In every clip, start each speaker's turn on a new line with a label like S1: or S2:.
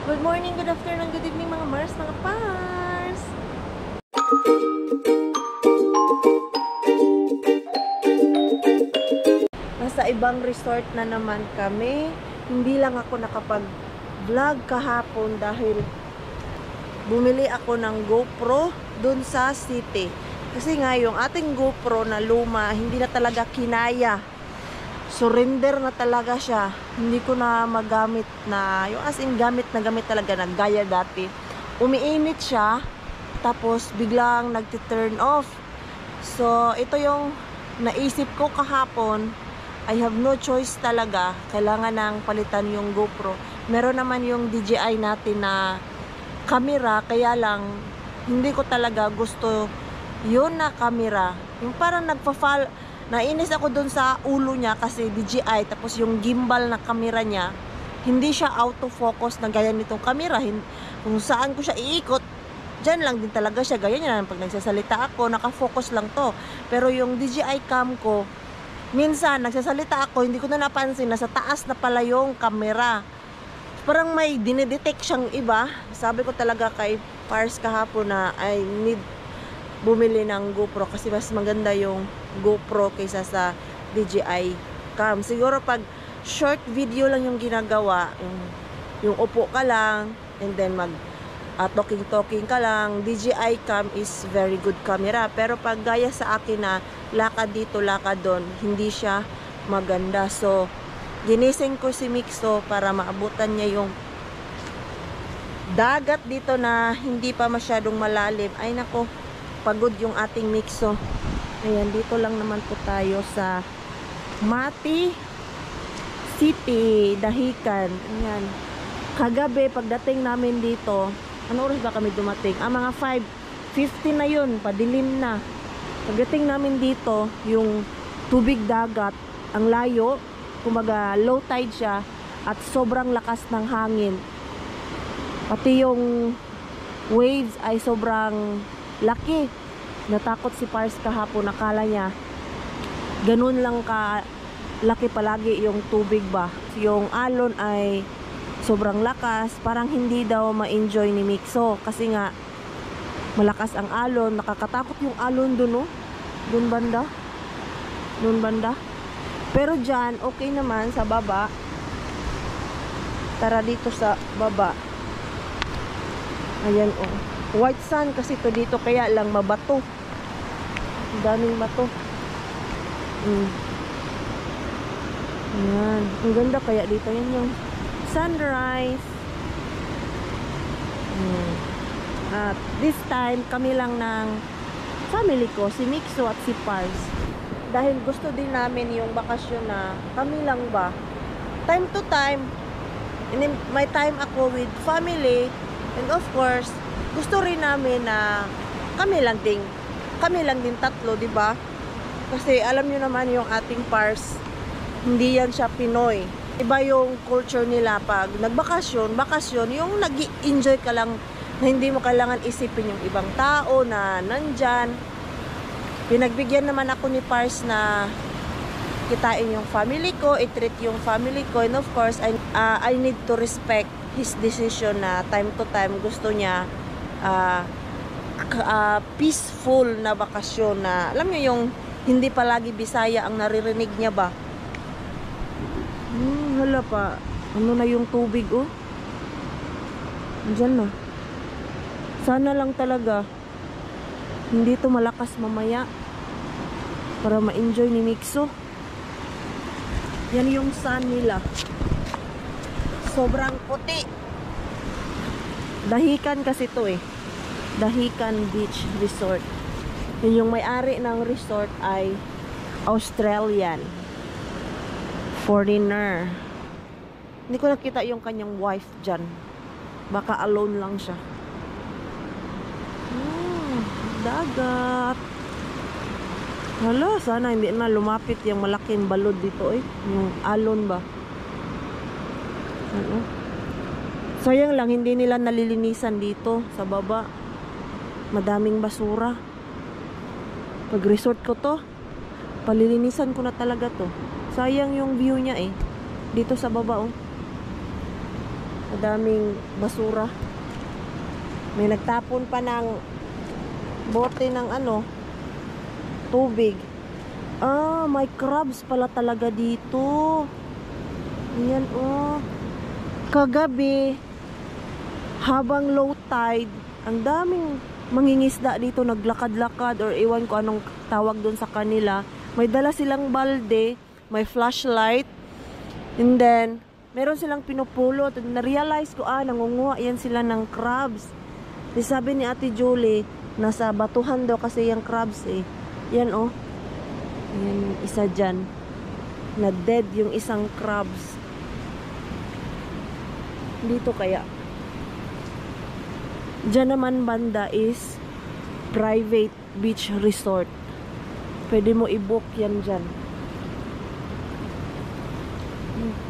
S1: Good morning, good afternoon, good evening mga Mars, mga Pars! Nasa ibang resort na naman kami. Hindi lang ako nakapag-vlog kahapon dahil bumili ako ng GoPro dun sa city. Kasi nga yung ating GoPro na luma, hindi na talaga kinaya. Surrender na talaga siya. Hindi ko na magamit na, yung as in gamit na gamit talaga na gaya dati. Umiinit siya, tapos biglang nagti-turn off. So, ito yung naisip ko kahapon. I have no choice talaga. Kailangan nang palitan yung GoPro. Meron naman yung DJI natin na camera, kaya lang hindi ko talaga gusto yun na camera. Yung parang nainis ako dun sa ulo niya kasi DJI, tapos yung gimbal na camera niya, hindi siya autofocus na gaya nitong camera. Kung saan ko siya iikot, dyan lang din talaga siya. Gaya niya, pag nagsasalita ako, nakafocus lang to. Pero yung DJI cam ko, minsan nagsasalita ako, hindi ko na napansin na sa taas na pala yung camera. Parang may dinedetect siyang iba. Sabi ko talaga kay Pars kahapon na I need bumili ng GoPro kasi mas maganda yung GoPro kaysa sa DJI cam. Siguro pag short video lang yung ginagawa, yung upo ka lang and then mag talking ka lang, DJI cam is very good camera. Pero pag gaya sa akin na lakad dito, lakad doon, hindi siya maganda. So ginising ko si Mixo para maabutan niya yung dagat dito na hindi pa masyadong malalim. Ay nako, pagod yung ating Mixo. Ayan, dito lang naman po tayo sa Mati City, Dahican. Ayan. Kagabi, pagdating namin dito, ano oras ba kami dumating? Mga 5:50 na yun, padilim na. Pagdating namin dito, yung tubig dagat, ang layo, kumaga low tide siya, at sobrang lakas ng hangin. Pati yung waves ay sobrang laki. Natakot si Pars kahapon, nakala niya ganun lang ka laki palagi yung tubig ba. Yung alon ay sobrang lakas, parang hindi daw ma-enjoy ni Mixo kasi nga malakas ang alon. Nakakatakot yung alon dun, oh. Dun banda. Pero dyan, okay naman sa baba. Tara dito sa baba. Ayan, oh. White sand kasi to dito, kaya lang mabato. Ang daming bato. Ayan. Ang ganda kaya dito. Yan yung sunrise. At this time, kami lang ng family ko, si Mixo at si Pars. Dahil gusto din namin yung bakasyon na kami lang ba. Time to time, may time ako with family. And of course, gusto rin namin na kami lang din tatlo, di ba? Kasi alam niyo naman yung ating Pars, hindi yan siya Pinoy. Iba yung culture nila pag nagbakasyon, yung nag-enjoy ka lang na hindi mo kailangan isipin yung ibang tao na nandyan. Pinagbigyan naman ako ni Pars na kitain yung family ko, i-treat yung family ko, and of course, I need to respect his decision na time to time gusto niya peaceful na bakasyon na alam niyo yung hindi palagi Bisaya ang naririnig niya ba. Hala pa, ano na yung tubig, oh. Diyan na. Sana lang talaga hindi to malakas mamaya para ma-enjoy ni Mixo. Yan yung sun nila, sobrang puti. Dahican kasi to eh, Dahican Beach Resort. Yung may-ari ng resort ay Australian foreigner. Hindi ko nakita yung kanyang wife dyan. Baka alone lang siya. Dagat. Hala, sana hindi na lumapit yung malaking balod dito eh. Yung alon ba? Ano? Sayang lang hindi nila nalilinisan dito sa baba. Madaming basura. Pag resort ko to, palilinisan ko na talaga to. Sayang yung view niya eh. Dito sa baba, oh. Madaming basura. May nagtapon pa ng bote ng ano, tubig. Ah, may crabs pala talaga dito. Ayan, oh. Kagabi, habang low tide, ang daming mangingisda dito, naglakad-lakad or iwan ko anong tawag doon sa kanila. May dala silang balde, may flashlight, and then meron silang pinupulot. Na-realize ko, nangunguha yan sila ng crabs. Di sabi ni Ate Julie, nasa batuhan daw kasi yung crabs eh. Yan oh. Yan, isa dyan. Na dead yung isang crabs. Dito kaya. Diyan naman banda is private beach resort. Pwede mo i-book yan dyan.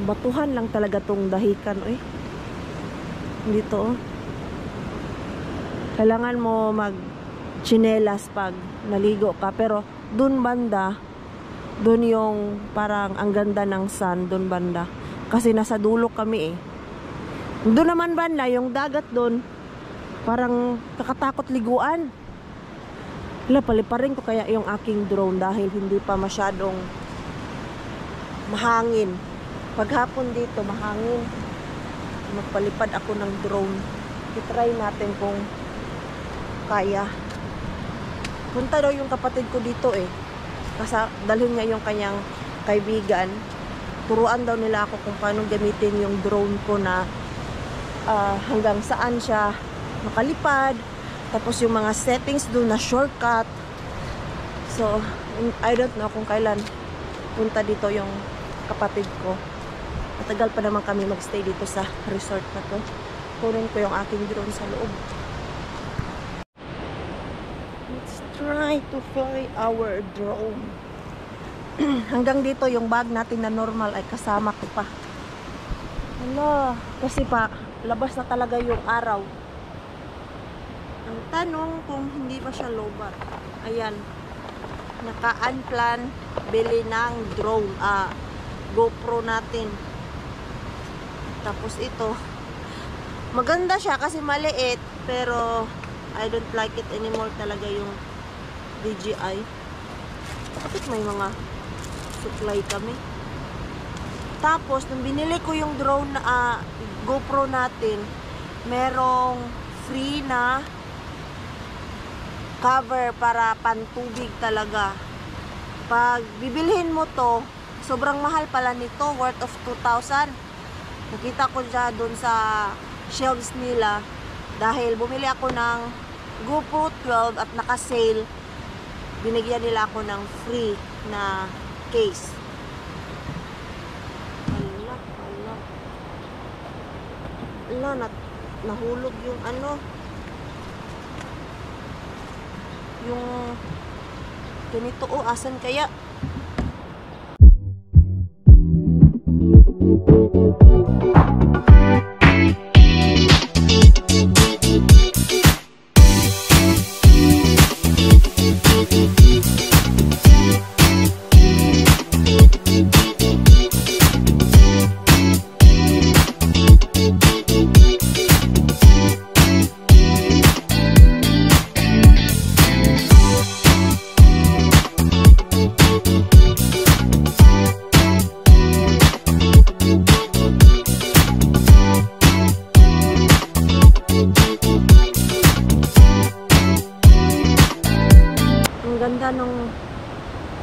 S1: Batuhan lang talaga tong dahikan. Dito oh. Kailangan mo mag-chinelas pag naligo ka. Pero dun banda, dun yung parang ang ganda ng sun, dun banda. Kasi nasa dulo kami eh. Doon naman banda, yung dagat doon, parang kakatakot liguan. Paliparin ko kaya yung aking drone dahil hindi pa masyadong mahangin. Paghapon dito, mahangin. Magpalipad ako ng drone. I-try natin kung kaya. Punta daw yung kapatid ko dito eh. Kasi dalhin niya yung kanyang kaibigan. Turuan daw nila ako kung paano gamitin yung drone ko na hanggang saan siya makalipad, tapos yung mga settings doon na shortcut. So I don't know kung kailan punta dito yung kapatid ko. Matagal pa naman kami magstay dito sa resort na to. Kunin ko yung aking drone sa loob. Let's try to fly our drone. Hanggang dito yung bag natin na normal ay kasama ko pa. Hala, kasi pa labas na talaga yung araw. Ang tanong kung hindi pa siya lobat. Ayan. Naka-unplan bili ng drone. GoPro natin. Tapos ito. Maganda siya kasi maliit. Pero I don't like it anymore talaga yung DJI. Bakit may mga supply kami? Tapos, nung binili ko yung drone na GoPro natin, merong free na cover para pantubig talaga. Pag bibilhin mo to, sobrang mahal pala nito, worth of 2,000. Nakita ko dyan dun sa shelves nila dahil bumili ako ng GoPro 12 at naka-sale. Binigyan nila ako ng free na case. Nahulog yung ano, yung ganito. Asan kaya? Nung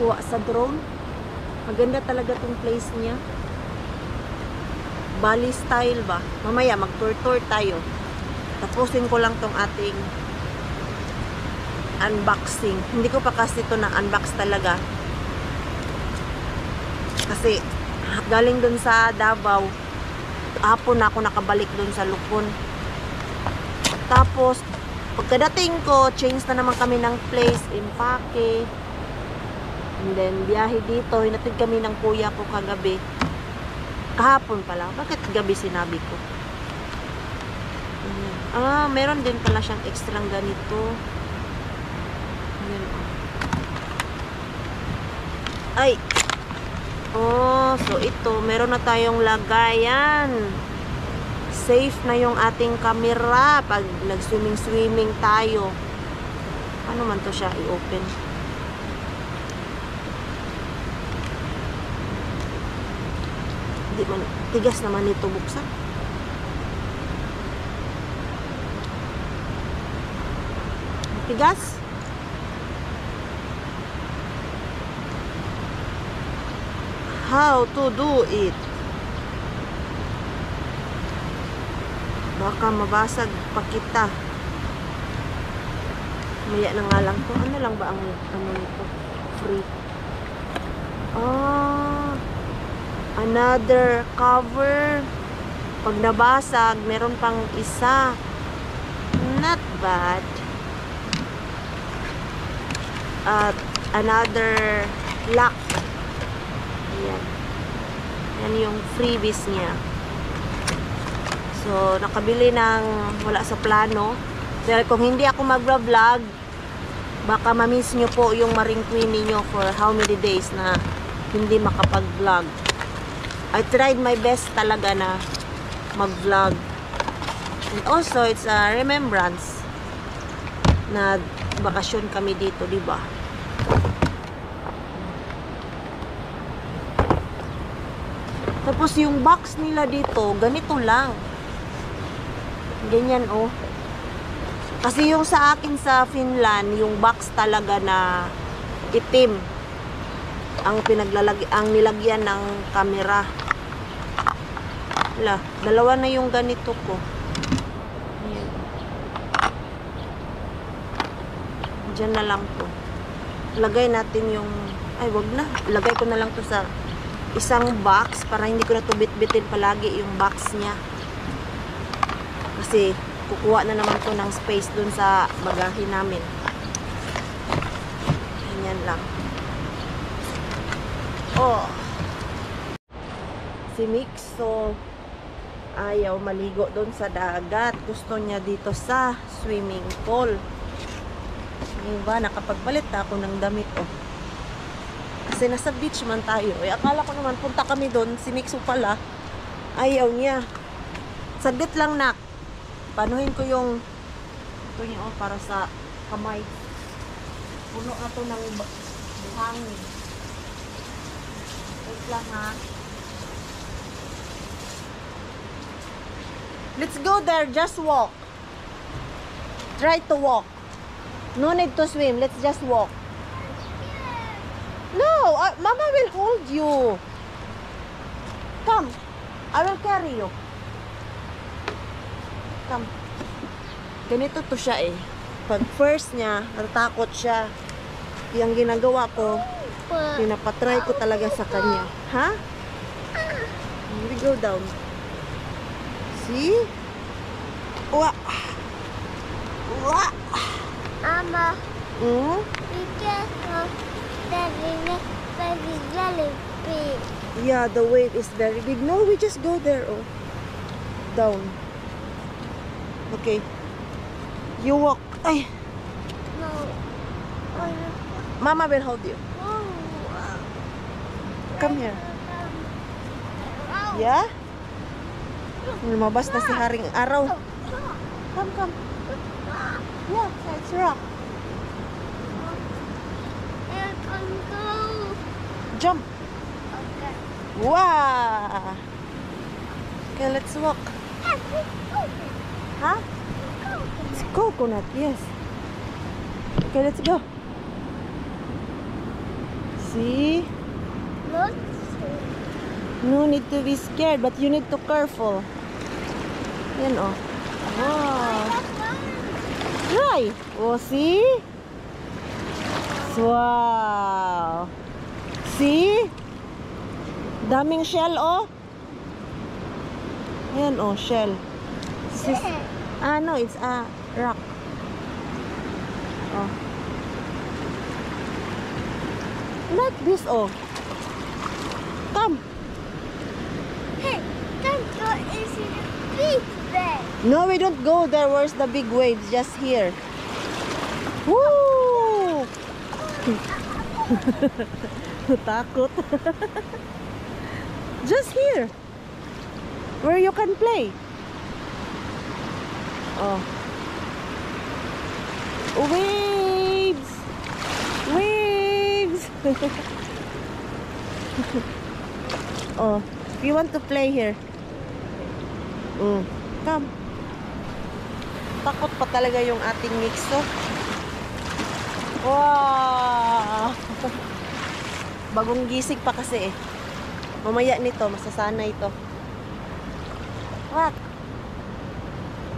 S1: kuha sa drone, maganda talaga tong place niya. Bali style ba? Mamaya mag-tour tayo. Tapusin ko lang tong ating unboxing. Hindi ko pa kasi ito na unbox talaga kasi galing dun sa Davao, hapon ako nakabalik dun sa Lupon. Tapos pagkadating ko, change na naman kami ng place, impake. And then, biyahe dito. Hinatid kami ng kuya ko kagabi. Kahapon pala. Bakit gabi sinabi ko? Meron din pala siyang extrang ganito. Ayan. Ay! So ito, meron na tayong lagayan. safe na yung ating camera pag nag-swimming tayo. Ano man to siya i-open? Di man, tigas naman ito buksan. Tigas? How to do it? Baka mabasag pa kita. Maya na nga lang to. Ano lang ba ang ano nito? Free. Another cover. Pag nabasag, meron pang isa. Not bad. At another lock. Ayan. Yan yung freebies niya. So, nakabili ng wala sa plano. Dahil kung hindi ako mag-vlog, baka ma-miss nyo po yung Marine Queenie nyo for how many days na hindi makapag-vlog. I tried my best talaga na mag-vlog. And also, it's a remembrance na bakasyon kami dito, di ba? Tapos yung box nila dito, ganito lang. Ganyan, oh. Kasi yung sa akin sa Finland, yung box talaga na itim ang nilagyan ng camera. Wala, dalawa na yung ganito ko. Ayan. Diyan na lang to. Lagay natin yung, ay wag na, lagay ko na lang to sa isang box para hindi ko na to bit-bitin palagi yung box niya. Kasi kukuha na naman to ng space dun sa bagahe namin. Ganyan lang. Oh. Si Mixo ayaw maligo dun sa dagat. Gusto niya dito sa swimming pool. Ngayon ba, nakapagpalit ako ng damit, oh. Kasi nasa beach man tayo. Eh, akala ko naman punta kami doon. Si Mixo pala, ayaw niya. Saglit lang, nak. Panuhin ko yung ito niya, oh, para sa kamay. Puno na to ng buhangin. Wait lang, ha. Let's go there. Just walk. Try to walk. No need to swim. Let's just walk. No, Mama will hold you. Come. I will carry you. Come. Ganito to siya eh. Pag first niya, natakot siya. Yung ginagawa ko, pinapatry ko talaga sa kanya. Ha? We go down. See? Wa. Wa.
S2: Mama,
S1: Hmm?
S2: be careful. That is very big.
S1: Yeah, the wave is very big. No, we just go there. Oh. Down. Okay. You walk. Ay.
S2: No.
S1: Mama will hold you. Come here. Yeah? Lumabas na si Haring Araw. Come, come. Yeah, it's rock.
S2: You can go.
S1: Jump.
S2: Okay.
S1: Wow. Okay, let's walk. Huh? It's coconut, yes. Okay, let's go. See?
S2: Look.
S1: No need to be scared, but you need to careful. Yan, oh. Wow. Try. Oh, see? Wow. See? Daming shell, oh. Yan, oh, shell. No, it's a rock. Oh. Like this, oh. Come.
S2: Hey, don't go into the beach there.
S1: No, we don't go there. Where's the big waves? Just here. Woo! Takot. Just here. Where you can play. Oh. Waves! Waves! Oh, if you want to play here. Come. Takot pa talaga yung ating mixto. Wow! Bagong gising pa kasi eh. Mamaya nito, masasanay ito. What?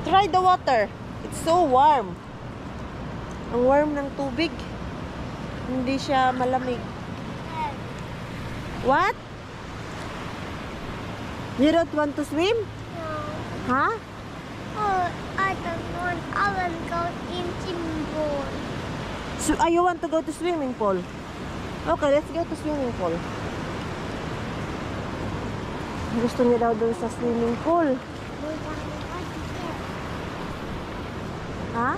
S1: Try the water. It's so warm. Ang warm ng tubig. Hindi siya malamig. What? You don't want to swim?
S2: No.
S1: Huh?
S2: Oh, I don't want. I want to go in swimming pool.
S1: So, you want to go to swimming pool? Okay, let's go to swimming pool. Gusto niya daw doon sa swimming pool. Ha?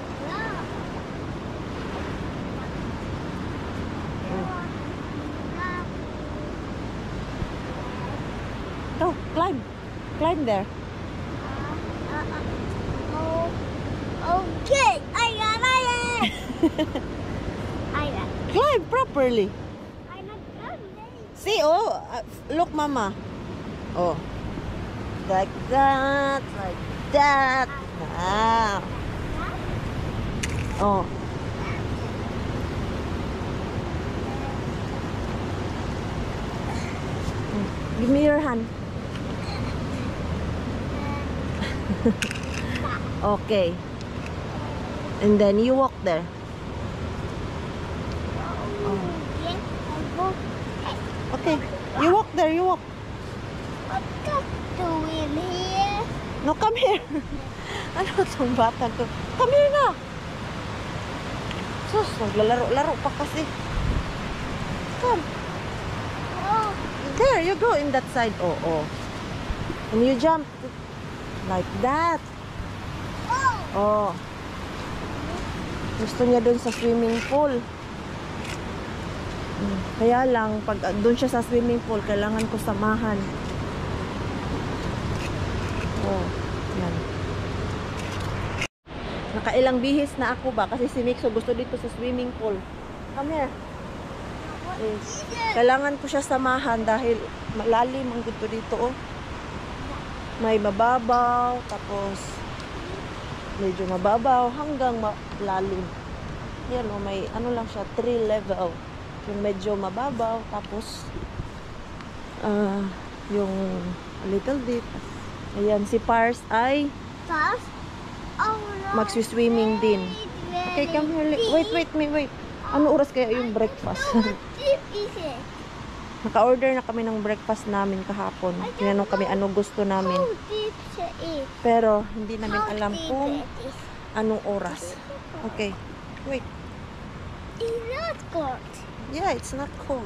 S1: Go, climb. Climb there.
S2: Okay, I got it. I got it.
S1: Climb properly.
S2: I'm not done.
S1: See, oh, look, Mama. Oh, like that, like that. Ah. Oh. Give me your hand. Okay. And then you walk there.
S2: Yes, I go.
S1: Okay. You walk there, you walk.
S2: What got doing here?
S1: No, come here. Ano itong bata to? Come here na. Sus, naglalaro-laro pa kasi. Come.
S2: Oh,
S1: There, you go in that side. Oh, oh. And you jump. Like that.
S2: oh.
S1: Oh. Gusto niya dun sa swimming pool. Kaya lang, pag dun siya sa swimming pool, kailangan ko samahan. Oh, yan. Nakailang bihis na ako ba? Kasi si Mixo gusto dito sa swimming pool. Come here. Yes. Kailangan ko siya samahan dahil malalim ang gusto dito, oh. May mababaw, tapos medyo mababaw hanggang malalim. Yan, oh, may ano lang siya, 3 level. Yung medyo mababaw, tapos yung a little bit. Ayan, si Pars ay
S2: Fast? Oh, no.
S1: magsiswimming din. Okay, come here. Wait. Ano oras kaya yung breakfast?
S2: Deep is it?
S1: Naka-order na kami ng breakfast namin kahapon. Tinanong kami ano gusto namin.
S2: How deep it is?
S1: Pero hindi namin
S2: How
S1: alam
S2: deep
S1: kung
S2: it is?
S1: anong oras. Okay. Wait.
S2: It's not cold.
S1: Yeah, it's not cold.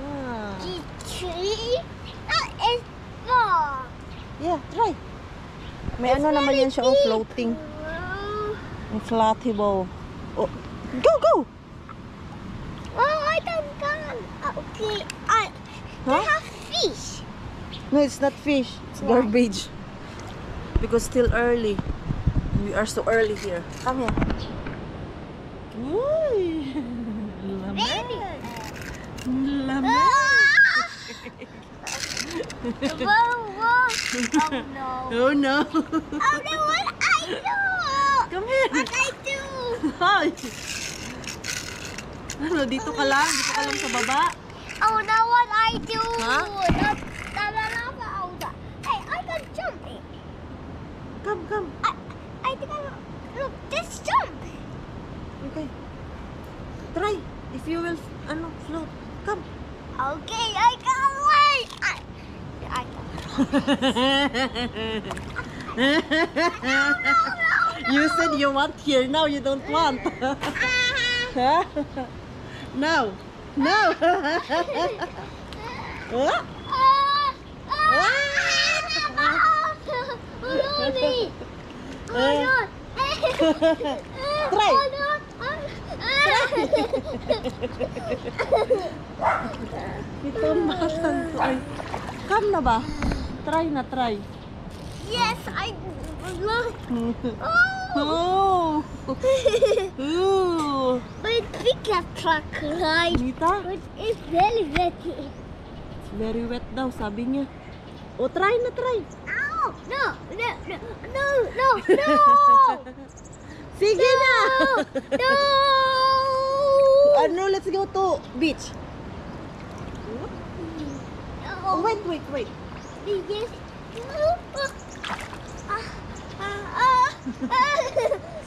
S1: Ah.
S2: The tree? That is far.
S1: Yeah, try. May ano naman yan siya, oh, floating. Ang floatable. Oh, go!
S2: Oh, I don't go. Okay, I
S1: Huh?
S2: have fish.
S1: No, it's not fish. It's
S2: Why?
S1: garbage. Because still early. We are so early here. Come here. Uy!
S2: Baby.
S1: Lamig.
S2: Whoa. Oh no.
S1: Oh no.
S2: Oh no, what I do?
S1: Come here.
S2: What I do?
S1: Hi. Ano, dito ka lang? Dito ka lang sa baba?
S2: Oh no, what I do?
S1: Huh?
S2: Hey, I can jump it.
S1: Come.
S2: I think I look this jump.
S1: Okay. Try. If you will, float. Come.
S2: Okay, I can't wait. I
S1: You said you want here. Now you don't want. Huh? No. What? Try. Ito ang batan to ay. Come na ba? Try.
S2: Yes, I look.
S1: Oh! Ooh!
S2: But big truck ride.
S1: Nita,
S2: But it's very wetty.
S1: it's very wet daw, sabi niya. O, try na, try.
S2: Ow! No! No! No! No! No!
S1: Sige na!
S2: No!
S1: Ano, let's go to beach. Oh,
S2: No!
S1: wait, wait, wait.
S2: Yes.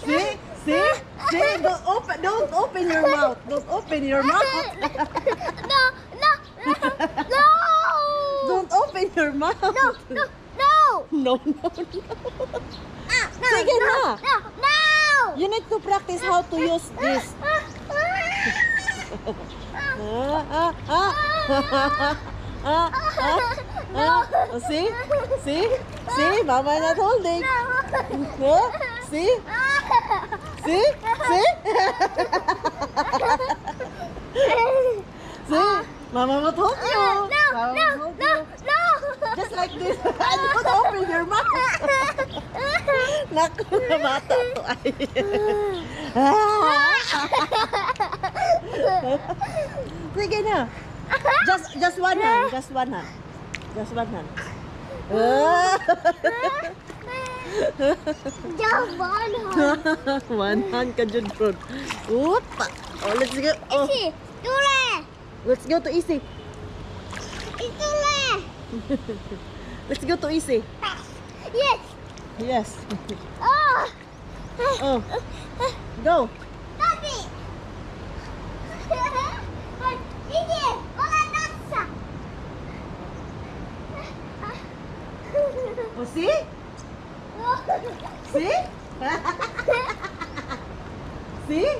S1: See? See? See? Don't open your mouth. Don't open your mouth.
S2: No! No! No!
S1: Don't open your mouth.
S2: No! No! No!
S1: No, no, no.
S2: Ah, no!
S1: Sige
S2: no,
S1: na.
S2: No! No!
S1: You need to practice how to use this. Ah, ah, ah. Ah, ah, ah. Oh, see? See? See? Mama not holding. Huh? See? See? See? See? Mama will hold you.
S2: No!
S1: Mama
S2: No!
S1: will hold
S2: No!
S1: you.
S2: No!
S1: Just like this. And don't open your mouth. Naku, na bata to ay. Sige na. Just one hand. Just one hand. Just one hand.
S2: Just one hand.
S1: One hand ka dyan, Rod. Opa. Oh, let's go. Oh,
S2: Easy. Tule.
S1: let's go to easy.
S2: Tule.
S1: Let's go to easy.
S2: Yes.
S1: Yes.
S2: Oh.
S1: Oh. Go.
S2: Tapi. Ini. Wala nasa.
S1: Oh, see? See? See?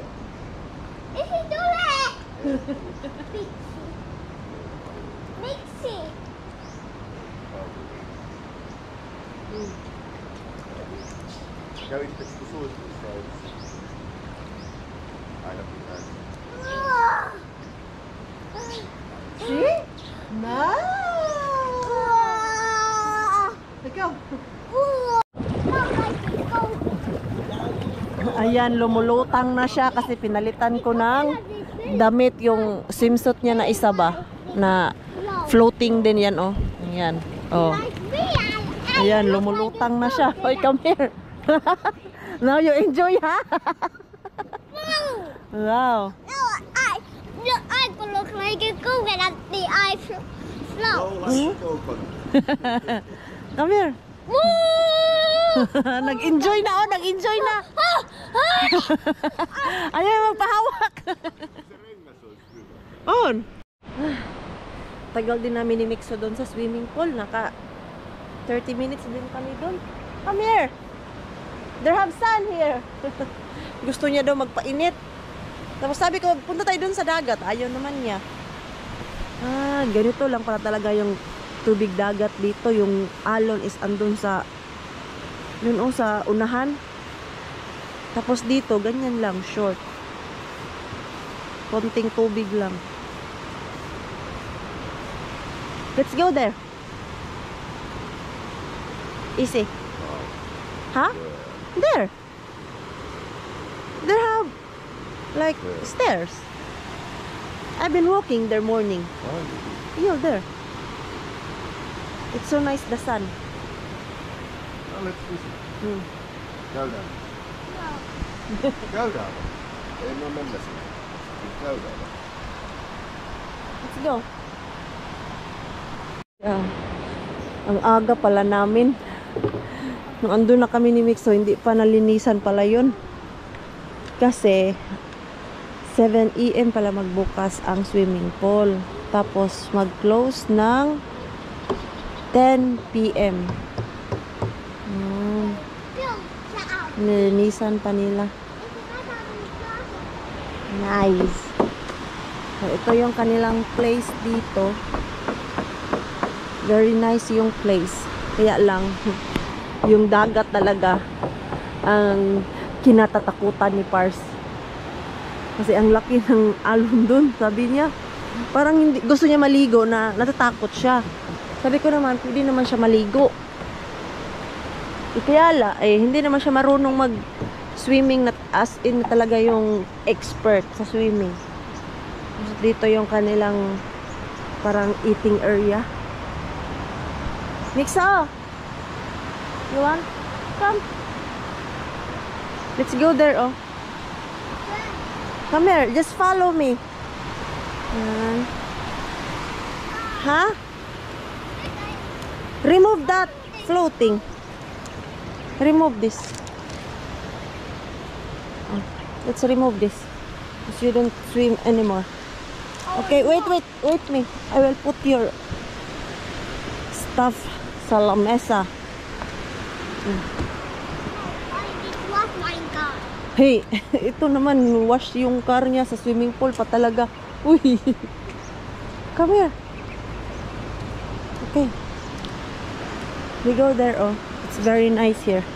S2: Isi tule. Mixi.
S3: Ja, ich bin so ist einer von den
S1: See? No. Ikaw. Ayan, lumulutang na siya kasi pinalitan ko ng damit yung swimsuit niya na isa ba na floating din yan, oh. Ayan. Oh. Ayan, lumulutang na siya. Hoy, come here. Now you enjoy, ha? Wow.
S2: I could look like a cougar at the ice flow.
S1: Come here. Nag-enjoy na, oh. Nag-enjoy na. Ayaw magpahawak. On. Tagal din namin ni Mixo doon sa swimming pool. Naka 30 minutes din kami doon. Come here. There have sun here. Gusto niya daw magpainit. Tapos sabi ko, punta tayo doon sa dagat. Ayaw naman niya. Ah, ganito lang para talaga yung tubig dagat dito. Yung alon is andun sa dun, oh, sa unahan. Tapos dito, ganyan lang, short. Konting tubig lang. Let's go there. Easy. Huh? There. There have like stairs. I've been walking there morning. You there. It's so nice, the sun.
S3: Oh, let's visit.
S1: Hmm.
S3: Go down. Go down. Ei mä mennä sinne. Go down.
S1: Let's go. Yeah. Ang aga pala namin. Nung andun na kami ni Mixo, hindi pa nalinisan pala yun. Kasi 7 AM pala magbukas ang swimming pool. Tapos mag-close ng 10 PM. Nilinisan pa nila. Nice. So, ito yung kanilang place dito. Very nice yung place. Kaya lang, yung dagat talaga ang kinatatakutan ni Pars. Kasi ang laki ng alon dun, sabi niya. Parang hindi, gusto niya maligo na natatakot siya. Sabi ko naman, pwede naman siya maligo. Ikayala, hindi naman siya marunong mag-swimming na as in talaga yung expert sa swimming. Dito yung kanilang parang eating area. Mixa! You want? Come. Let's go there, oh. Come here, just follow me. Yan. Ha? Remove that floating. Remove this. Oh, let's remove this. Because you don't swim anymore. Okay, wait me. I will put your stuff sa lamesa.
S2: Wash my car.
S1: Hey, ito naman, wash yung car niya sa swimming pool pa talaga. Uy. Come here. Okay. We go there, oh. It's very nice here.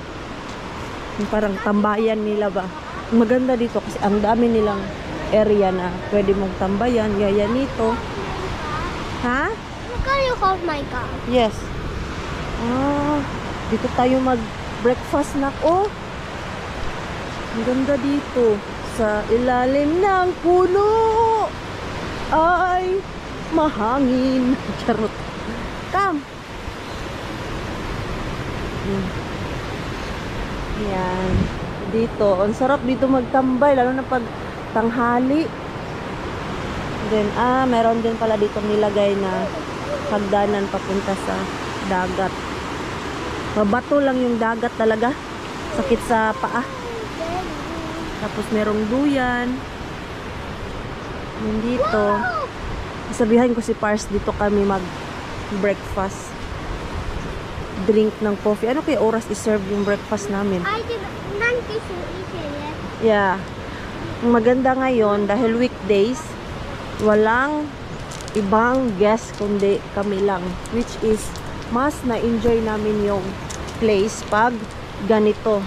S1: Yung parang tambayan nila ba. Maganda dito kasi ang dami nilang area na pwede mong tambayan. Yaya nito. Ha?
S2: Can you hold my car?
S1: Yes. Ah, dito tayo mag-breakfast na. Oh. Ang ganda dito. Sa ilalim ng puno. Ay, mahangin. Charot. Come. Yan. Dito. Ang sarap dito magtambay. Lalo na pag tanghali. Then, meron din pala dito nilagay na hagdanan papunta sa dagat. Mabato lang yung dagat talaga. Sakit sa paa. Tapos merong duyan. Yan dito. Sabihan ko si Pars dito kami mag-breakfast. Drink ng coffee. Ano kaya oras i-serve yung breakfast namin?
S2: I did not eat it.
S1: Yeah. Ang maganda ngayon dahil weekdays, walang ibang guest kundi kami lang. Which is, mas na-enjoy namin yung place pag ganito.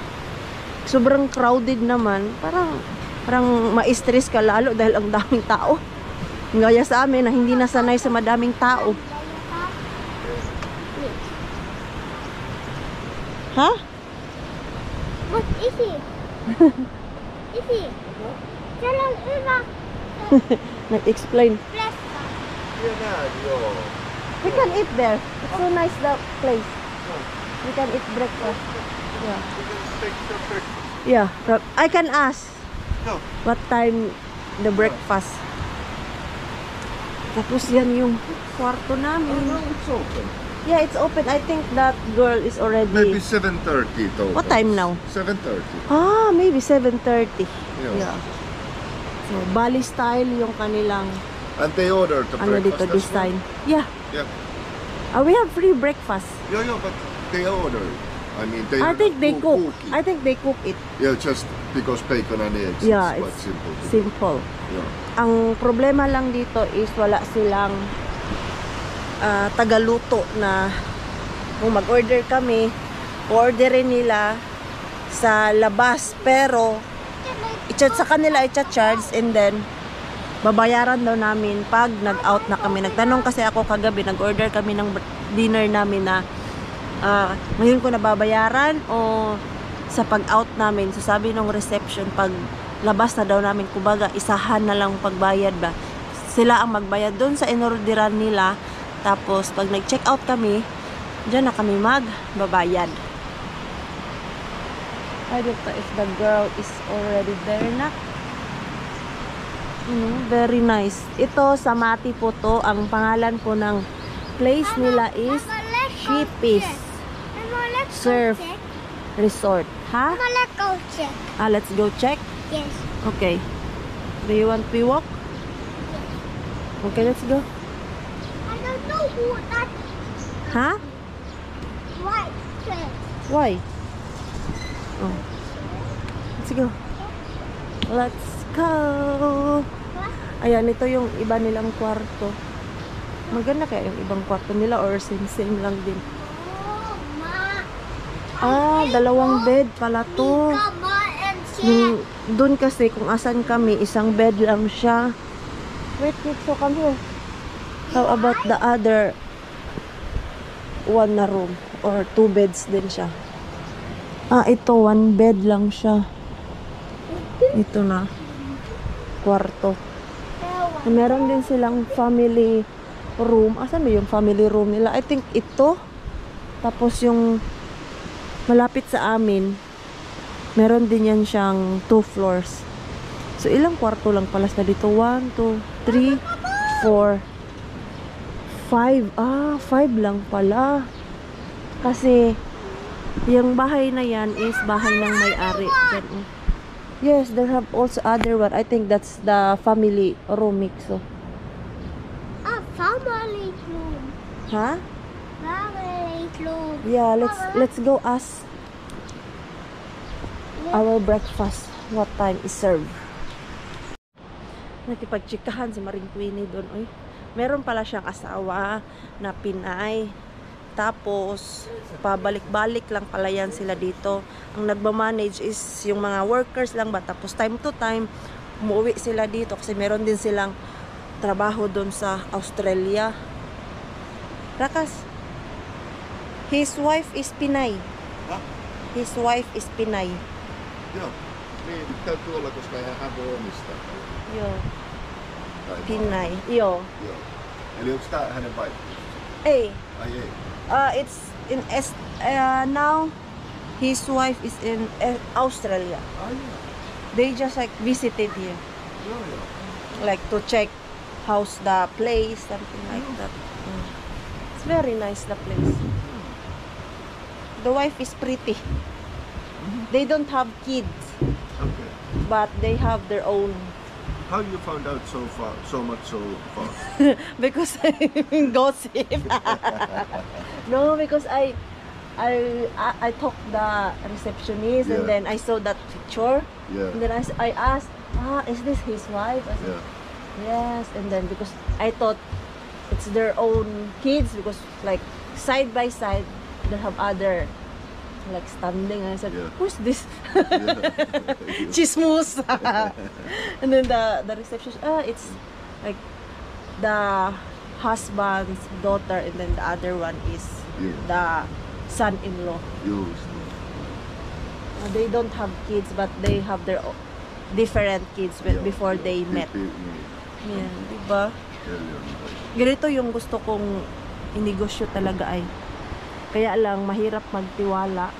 S1: Sobrang crowded naman. Parang ma-stress ka lalo dahil ang daming tao. Ngaya sa amin na hindi nasanay sa madaming tao. Ha?
S2: What is it? Is it? Tell Eva.
S1: Nag-explain.
S2: Fresca.
S1: We can eat there. It's so nice the place. We can eat breakfast. Yeah. Yeah. I can ask.
S3: No.
S1: What time the breakfast? Tapos yan yung kwarto namin.
S3: No, it's open.
S1: Yeah, it's open. I think that girl is already...
S3: Maybe 7:30 it opens.
S1: What time now?
S3: 7:30.
S1: Maybe 7:30.
S3: Yeah.
S1: So, Bali style yung kanilang
S3: And they ordered the
S1: ano
S3: breakfast
S1: dito,
S3: as well?
S1: design. Yeah.
S3: Yeah.
S1: We have free breakfast.
S3: Yeah, but they ordered. I mean, they
S1: I think they cook.
S3: it.
S1: I think they cook it.
S3: Yeah, just because bacon and eggs.
S1: Yeah,
S3: it's quite
S1: it's
S3: simple. to do.
S1: simple.
S3: Yeah.
S1: Ang problema lang dito is wala silang tagaluto na kung mag-order kami, orderin nila sa labas. Pero, sa kanila i-charge and then babayaran daw namin pag nag-out na kami. Nagtanong kasi ako kagabi, nag-order kami ng dinner namin na ngayon ko nababayaran o sa pag-out namin. So sabi nung reception, pag labas na daw namin, kumbaga isahan na lang pagbayad ba. Sila ang magbayad doon sa inorderan nila. Tapos pag nag-check out kami, dyan na kami magbabayad. I don't know if the girl is already there na. Very nice. Ito, Samati po to. Ang pangalan po ng place nila is Shipis Surf Resort. Ha?
S2: Mama, let's go check.
S1: Let's go check.
S2: Yes.
S1: Okay. Do you want to walk? Okay, let's go.
S2: I don't know who that
S1: Ha?
S2: white shirt.
S1: Why? Oh. Let's go. Let's go. Ayan, ito yung iba nilang kwarto. Maganda kaya yung ibang kwarto nila or same lang din.
S2: Oh, Ma.
S1: Dalawang bed pala to.
S2: Mama and
S1: Yung, doon kasi kung asan kami, isang bed lang siya. Wait, so come here. How about the other one na room? Or 2 beds din siya. Ito, one bed lang siya. Ito na. Kwarto. Meron din silang family room. Asan ba yung family room nila? I think ito. Tapos yung malapit sa amin, meron din yan siyang 2 floors. So, ilang kwarto lang pala sa dito? 1, 2, 3, 4, 5. 5 lang pala. Kasi, yung bahay na yan is bahay ng may-ari. Yes, there have also other one. I think that's the family room mixo.
S2: Family room.
S1: Ha?
S2: Family room.
S1: Yeah, let's go ask our breakfast. What time is served? Nakipagchikahan si Maring Queenie doon. Oy, meron pala siyang asawa na Pinay. Tapos, pabalik-balik lang pala yan sila dito. Ang nagmamanage is yung mga workers lang ba. Tapos, time to time, umuwi sila dito kasi meron din silang trabaho doon sa Australia. Rakas, his wife is Pinay.
S3: Ha?
S1: His wife is Pinay.
S3: Joo. Niin, täytyy olla, koska hän voi omistaa.
S1: Yo,
S3: Tai
S1: Pinay. Yo.
S3: Joo. Eli onko tää hänen vaihtoehto?
S1: Hey.
S3: Ai ei.
S1: It's in now his wife is in Australia.
S3: Ai joo.
S1: They just like visited here,
S3: Joo joo.
S1: like to check how's the place, something like that. It's very nice, the place. The wife is pretty. They don't have kids,
S3: Okay.
S1: but they have their own.
S3: How you found out so much so fast?
S1: Because I gossip. No, because I talked the receptionist, and
S3: Yeah.
S1: then I saw that picture,
S3: Yeah.
S1: and then I asked, is this his wife? I said,
S3: Yeah.
S1: yes. And then because I thought it's their own kids, because like side by side they have other like standing, and I said,
S3: Yeah.
S1: who's this?
S3: Yeah.
S1: Chismus. And then the receptionist, it's like the husband's daughter, and then the other one is
S3: Yeah.
S1: the son-in-law.
S3: Just.
S1: They don't have kids, but they have their different kids
S3: Yeah,
S1: before
S3: yeah.
S1: they met.
S3: Niin.
S1: Yan, diba?
S3: Eli on nice.
S1: Ganito yung gusto kong inegosyo talaga ay. Kaya lang, mahirap magtiwala.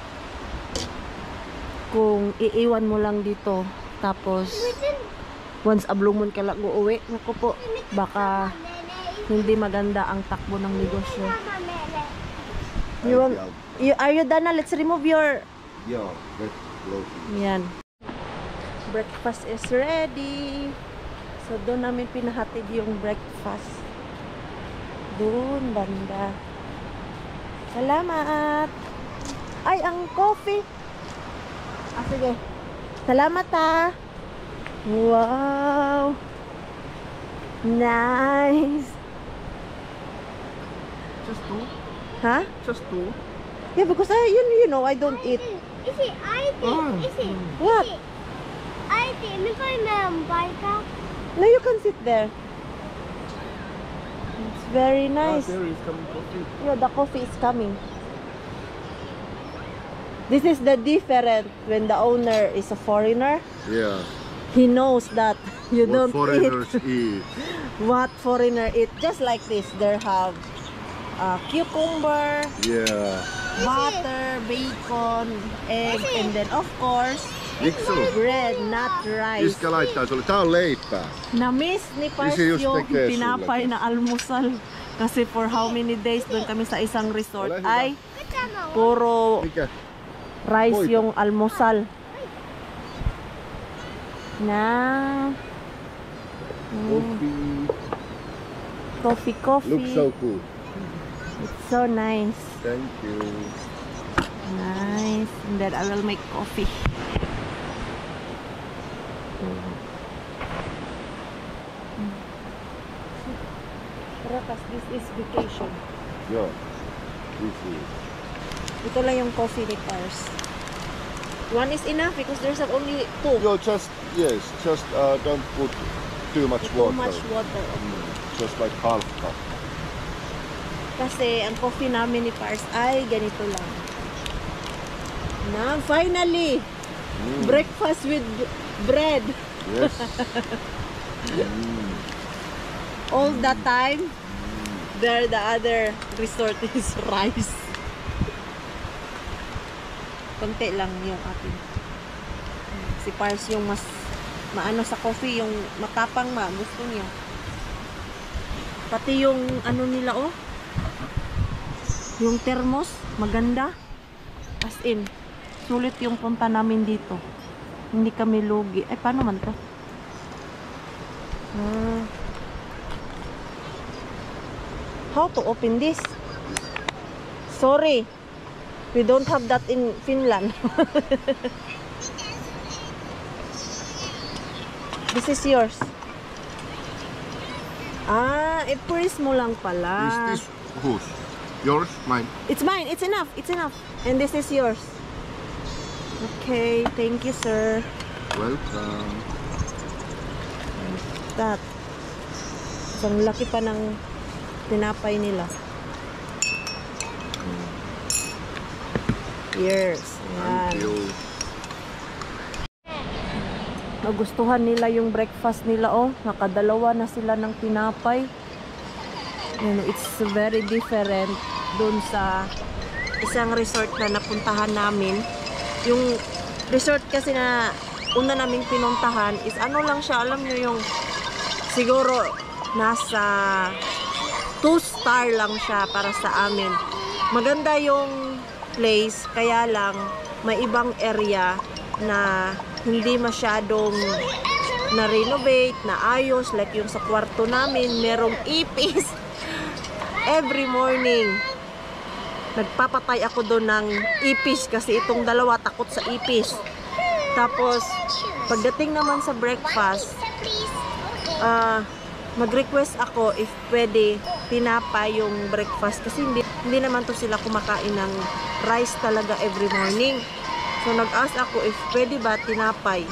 S1: Kung iiwan mo lang dito, tapos once ablumon ka lang uuwi, naku po, baka hindi maganda ang takbo ng negosyo. Are you done na? Let's remove your...
S3: Joo, vet floating.
S1: Yan. Breakfast is ready. So, doon namin pinahatid yung breakfast. Doon, banda. Salamat! Ay, ang coffee! Sige. Salamat Wow! Nice!
S3: Just two?
S1: Ha?
S3: Just two?
S1: Yeah, because you know, I don't eat.
S2: Isi, isi.
S1: What?
S2: Isi, nu får jag med en bajka.
S1: No, you can sit there. It's very nice.
S3: There is coming coffee.
S1: Yeah, the coffee is coming. This is the different when the owner is a foreigner.
S3: Yeah.
S1: He knows that you
S3: What
S1: don't
S3: foreigners
S1: eat
S3: eat.
S1: what foreigner eat. Just like this, there have cucumber,
S3: Yeah.
S1: butter, bacon, egg, and then of course
S3: Miksi sulla?
S1: bread, not rice.
S3: Iskä laittaa sulle. Tää on leipää.
S1: Na-miss ni Pars
S3: Isi just
S1: yung
S3: tekee
S1: pinapay
S3: sulle.
S1: na almusal. Kasi for how many days doon kami sa isang resort
S3: Ole hyvä.
S1: ay puro
S3: Mikä?
S1: rice
S3: Voita.
S1: yung almusal. Na coffee.
S3: Looks so good.
S1: It's so nice.
S3: Thank you.
S1: Nice. And then I will make coffee. Rakas, this is vacation.
S3: Joo. This is.
S1: Ito lang yung coffee ni Pars. One is enough because there's only two.
S3: Joo, just don't put too much
S1: Too
S3: water.
S1: much water.
S3: Just like half cup.
S1: Kasi ang coffee namin ni Pars ay ganito lang. Na, finally! Breakfast with bread.
S3: Yes.
S1: All the time, there the other resort is rice. Konti lang yung akin. Si Pars yung mas maano sa coffee, yung matapang gusto niya. Pati yung ano nila yung thermos, maganda. As in, sulit yung punta namin dito. Hindi kami lugi. Ay, paano man to? How to open this? Sorry. We don't have that in Finland. This is yours. Ipuris mo lang pala.
S3: Is this whose? Yours? Mine?
S1: It's mine. It's enough. It's enough. And this is yours. Okay. Thank you, sir.
S3: Welcome.
S1: That. Ang laki pa ng tinapay nila. Yes. Ayan.
S3: Thank you.
S1: Nagustuhan nila yung breakfast nila, nakadalawa na sila ng tinapay. It's very different dun sa isang resort na napuntahan namin. Yung resort kasi na una naming pinuntahan is ano lang siya, alam nyo yung siguro nasa 2-star lang siya para sa amin. Maganda yung place, kaya lang may ibang area na hindi masyadong na-renovate, na ayos, like yung sa kwarto namin, merong ipis. Every morning, nagpapatay ako doon ng ipis kasi itong dalawa takot sa ipis. Tapos, pagdating naman sa breakfast, mag-request ako if pwede tinapay yung breakfast kasi hindi naman to sila kumakain ng rice talaga every morning. So, nag-ask ako if pwede ba tinapay.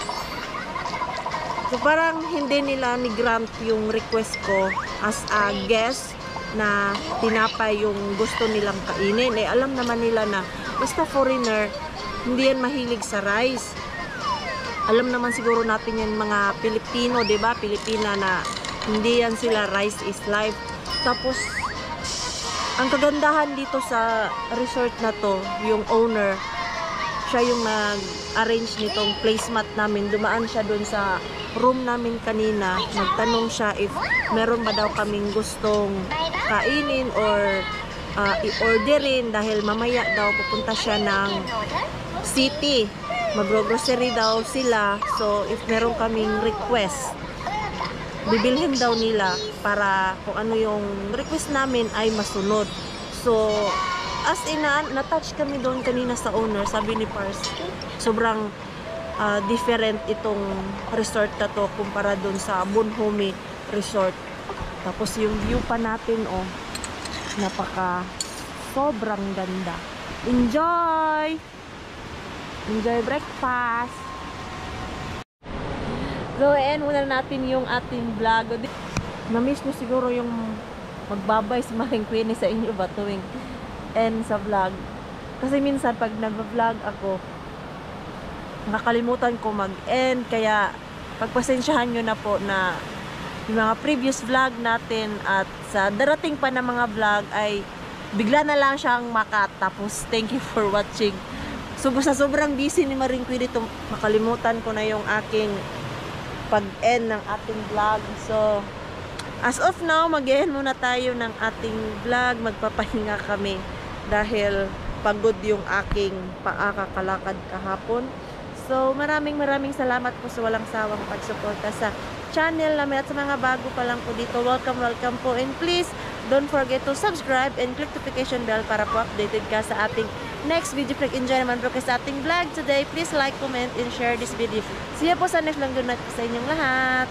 S1: So, parang hindi nila ni-grant yung request ko as a guest na tinapay yung gusto nilang kainin. Alam naman nila na basta foreigner, hindi yan mahilig sa rice. Alam naman siguro natin yan mga Pilipino, diba? Pilipina na hindi yan sila rice is life. Tapos, ang kagandahan dito sa resort na to, yung owner, siya yung nag-arrange nitong placemat namin. Dumaan siya dun sa room namin kanina. Nagtanong siya if meron ba daw kaming gustong kainin or i-orderin dahil mamaya daw pupunta siya ng city. Magro-grocery daw sila. So, if meron kaming request, bibilhin daw nila para kung ano yung request namin ay masunod. So, as in, na-touch kami doon kanina sa owner. Sabi ni Pars, sobrang different itong resort na to kumpara doon sa Bonhome Resort. Tapos yung view pa natin, napaka sobrang ganda. Enjoy! Enjoy breakfast! So, ayan, muna natin yung ating vlog. Na-miss nyo siguro yung magbabay si Maring Queenie sa inyo ba tuwing end sa vlog. Kasi minsan pag nag-vlog ako, nakakalimutan ko mag-end. Kaya pagpasensyahan nyo na po na yung mga previous vlog natin at sa darating pa na mga vlog ay bigla na lang siyang makatapos. Thank you for watching. So, sa sobrang busy ni Maring Queenie dito, makalimutan ko na yung aking pag-end ng ating vlog. So, as of now, mag-end muna tayo ng ating vlog. Magpapahinga kami dahil pagod yung aking paa kakalakad kahapon. So, maraming salamat po sa walang sawang pagsuporta sa channel namin at sa mga bago pa lang po dito. Welcome po. And please, don't forget to subscribe and click notification bell para po updated ka sa ating next video. Enjoy naman po kayo sa ating vlog today. Please like, comment, and share this video. See you po sa next vlog. Good night po sa inyong lahat.